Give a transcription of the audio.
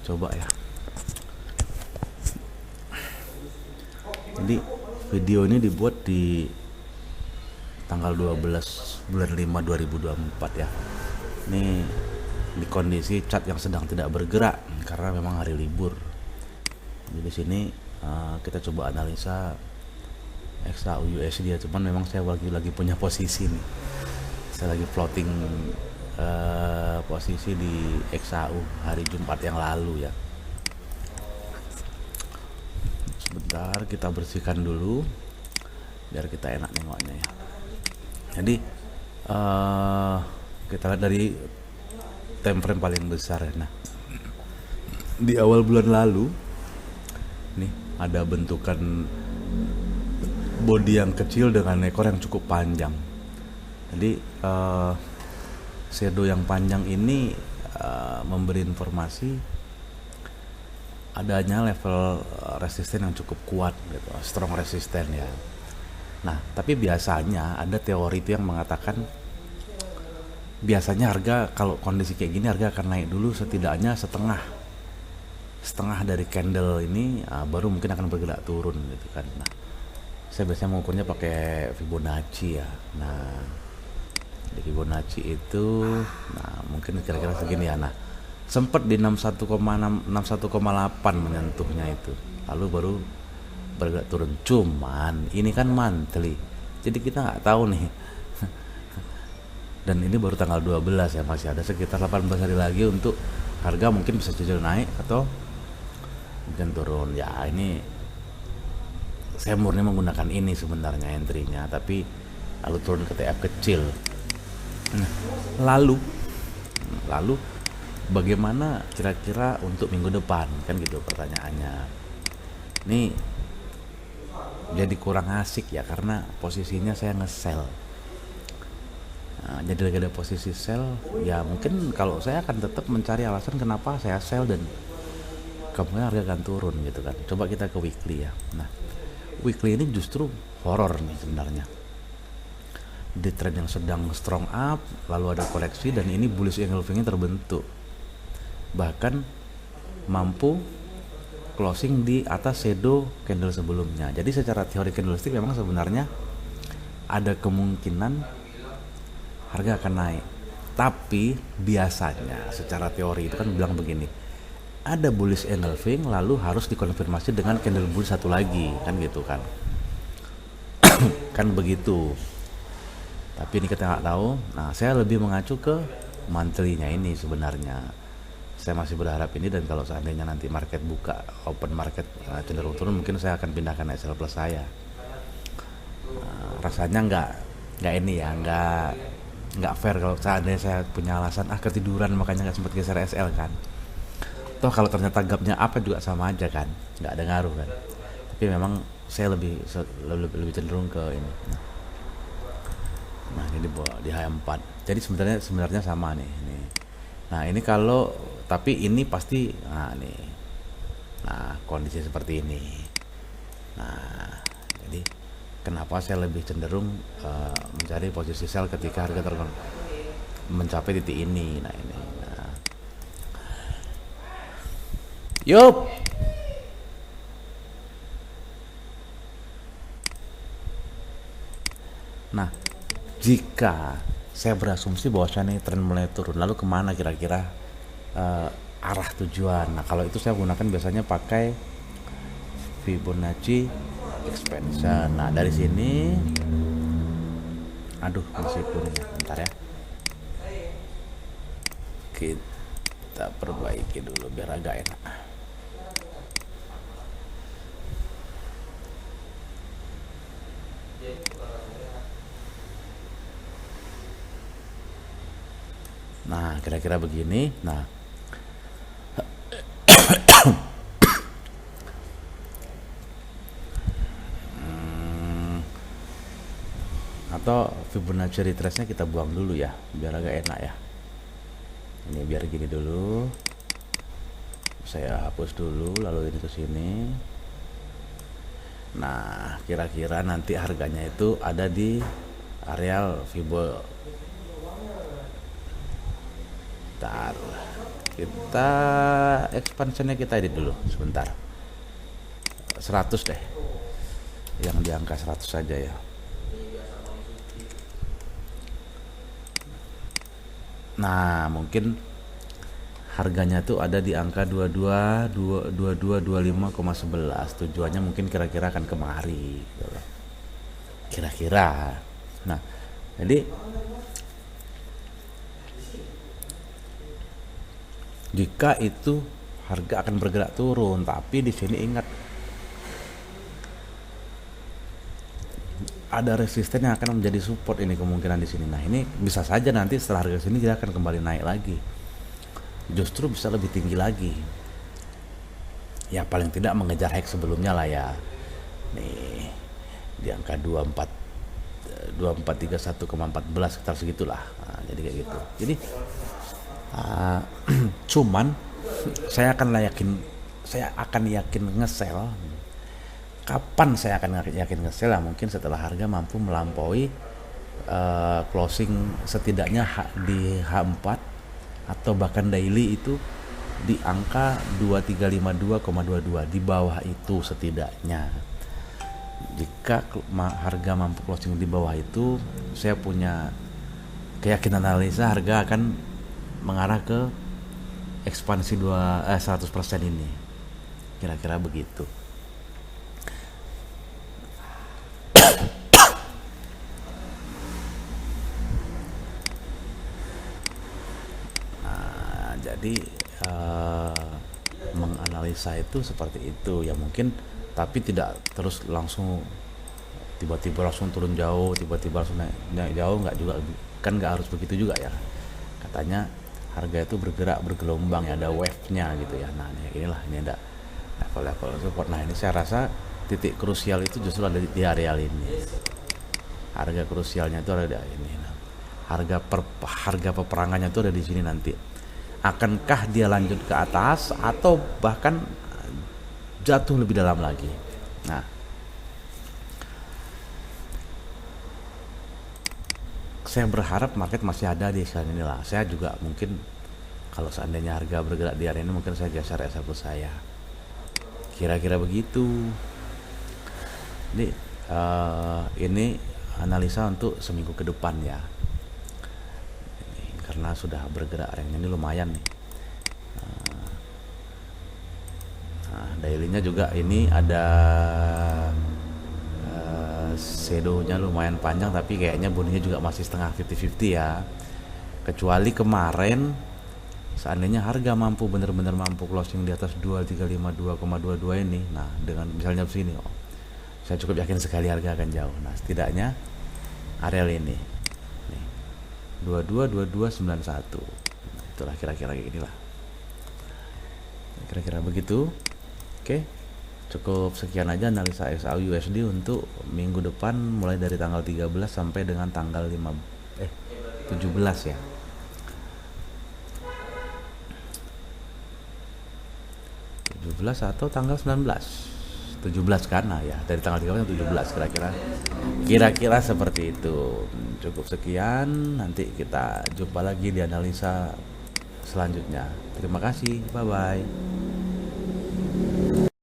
coba ya. Jadi video ini dibuat di tanggal 12 bulan 5 2024 ya. Ini di kondisi chart yang sedang tidak bergerak karena memang hari libur. Jadi di sini kita coba analisa XAU USD ya, cuman memang saya lagi punya posisi nih. Saya lagi floating posisi di XAU hari Jumat yang lalu ya. Sebentar kita bersihkan dulu biar kita enak nengoknya ya. Jadi kita lihat dari time frame paling besar ya. Nah, di awal bulan lalu nih ada bentukan body yang kecil dengan ekor yang cukup panjang. Jadi shadow yang panjang ini memberi informasi adanya level resisten yang cukup kuat gitu, strong resisten ya. Nah, tapi biasanya ada teori itu yang mengatakan biasanya harga kalau kondisi kayak gini harga akan naik dulu setidaknya setengah dari candle ini baru mungkin akan bergerak turun gitu kan. Nah, saya biasanya mengukurnya pakai Fibonacci ya. Nah, di Fibonacci itu mungkin kira-kira segini ya. Nah, sempat di 61,8 menyentuhnya itu. Lalu baru bergerak turun. Cuman ini kan monthly. Jadi kita nggak tahu nih. Dan ini baru tanggal 12 ya, masih ada sekitar 18 hari lagi untuk harga mungkin bisa jadi naik atau mungkin turun. Ya, ini saya murni menggunakan ini sebenarnya entry-nya, tapi lalu turun ke TF kecil. Nah, lalu bagaimana kira-kira untuk minggu depan, kan gitu pertanyaannya. Ini jadi kurang asik ya karena posisinya saya nge-sell. Nah, jadi lagi ada posisi sell ya, mungkin kalau saya akan tetap mencari alasan kenapa saya sell dan kemudian harga akan turun gitu kan. Coba kita ke weekly ya. Nah, weekly ini justru horor nih sebenarnya. Di trend yang sedang strong up, lalu ada koreksi dan ini bullish engulfing terbentuk. Bahkan mampu closing di atas shadow candle sebelumnya. Jadi secara teori candlestick memang sebenarnya ada kemungkinan harga akan naik. Tapi biasanya secara teori itu kan bilang begini, ada bullish engulfing lalu harus dikonfirmasi dengan candle bullish satu lagi, kan gitu kan. Kan begitu. Tapi ini kita nggak tahu. Nah, saya lebih mengacu ke monthly-nya ini sebenarnya. Saya masih berharap ini, dan kalau seandainya nanti market buka open market cenderung turun, mungkin saya akan pindahkan SL plus saya. Rasanya nggak ini ya, nggak fair kalau seandainya saya punya alasan ketiduran makanya nggak sempat geser SL kan. Toh kalau ternyata gapnya apa juga sama aja kan, nggak ada ngaruh kan. Tapi memang saya lebih cenderung ke ini. Nah, ini di H4. Jadi sebenarnya sama nih. Nah, ini kalau tapi ini pasti nih. Nah, kondisi seperti ini. Nah, jadi kenapa saya lebih cenderung mencari posisi sell ketika harga mencapai titik ini. Nah, ini. Nah. Yup. Nah, jika saya berasumsi bahwasanya tren mulai turun, lalu kemana kira-kira arah tujuan? Nah, kalau itu saya gunakan biasanya pakai Fibonacci expansion. Nah, dari sini meskipun ya, bentar ya, kita perbaiki dulu biar agak enak. Nah, kira-kira begini. Nah, atau Fibonacci retrace-nya kita buang dulu ya, biar agak enak ya. Ini biar gini dulu. Saya hapus dulu, lalu ini ke sini. Nah, kira-kira nanti harganya itu ada di areal Fibo. Bentar. Kita expansionnya kita edit dulu sebentar. 100 deh, yang di angka 100 saja ya. Nah mungkin harganya tuh ada di angka 2225,11. Tujuannya mungkin kira-kira akan kemari gitu loh. Kira-kira. Nah jadi jika itu harga akan bergerak turun, tapi di sini ingat ada resisten yang akan menjadi support ini kemungkinan di sini. Nah ini bisa saja nanti setelah harga sini dia akan kembali naik lagi, justru bisa lebih tinggi lagi. Ya paling tidak mengejar high sebelumnya lah ya. Nih di angka 2431,14 sekitar segitulah. Nah, jadi kayak gitu. Jadi cuman saya akan yakin nge-sell. Kapan saya akan yakin nge-sell? Mungkin setelah harga mampu melampaui closing setidaknya di H4 atau bahkan daily itu di angka 2352,22. Di bawah itu setidaknya. Jika harga mampu closing di bawah itu, saya punya keyakinan analisa harga akan mengarah ke ekspansi 100% ini. Kira-kira begitu. Jadi menganalisa itu seperti itu ya mungkin, tapi tidak terus langsung tiba-tiba langsung turun jauh, tiba-tiba langsung naik jauh, nggak juga kan, nggak harus begitu juga ya. Katanya harga itu bergerak bergelombang ya, ada wave-nya gitu ya. Nah inilah, ini ada level-level support. Nah ini saya rasa titik krusial itu justru ada di areal ini. Harga krusialnya itu ada di ini. Nah, harga peperangannya itu ada di sini nanti. Akankah dia lanjut ke atas atau bahkan jatuh lebih dalam lagi? Nah, saya berharap market masih ada di sini inilah. Saya juga mungkin kalau seandainya harga bergerak di area ini, mungkin saya geser S1 saya. Kira-kira begitu. Ini analisa untuk seminggu ke depan ya. Karena sudah bergerak area ini lumayan nih. Dailynya juga ini ada shadownya lumayan panjang, tapi kayaknya bodinya juga masih setengah 50-50 ya. Kecuali kemarin seandainya harga benar-benar mampu closing di atas 2352,22 ini, nah dengan misalnya begini, saya cukup yakin sekali harga akan jauh. Nah setidaknya areal ini 222291. Nah, itulah kira-kira kayak ginilah. Kira-kira begitu. Oke. Cukup sekian aja analisa XAU USD untuk minggu depan mulai dari tanggal 13 sampai dengan tanggal 17 ya. 17 atau tanggal 19. 17 karena ya dari tanggal 13 sampai 17 kira-kira seperti itu. Cukup sekian, nanti kita jumpa lagi di analisa selanjutnya. Terima kasih, bye bye.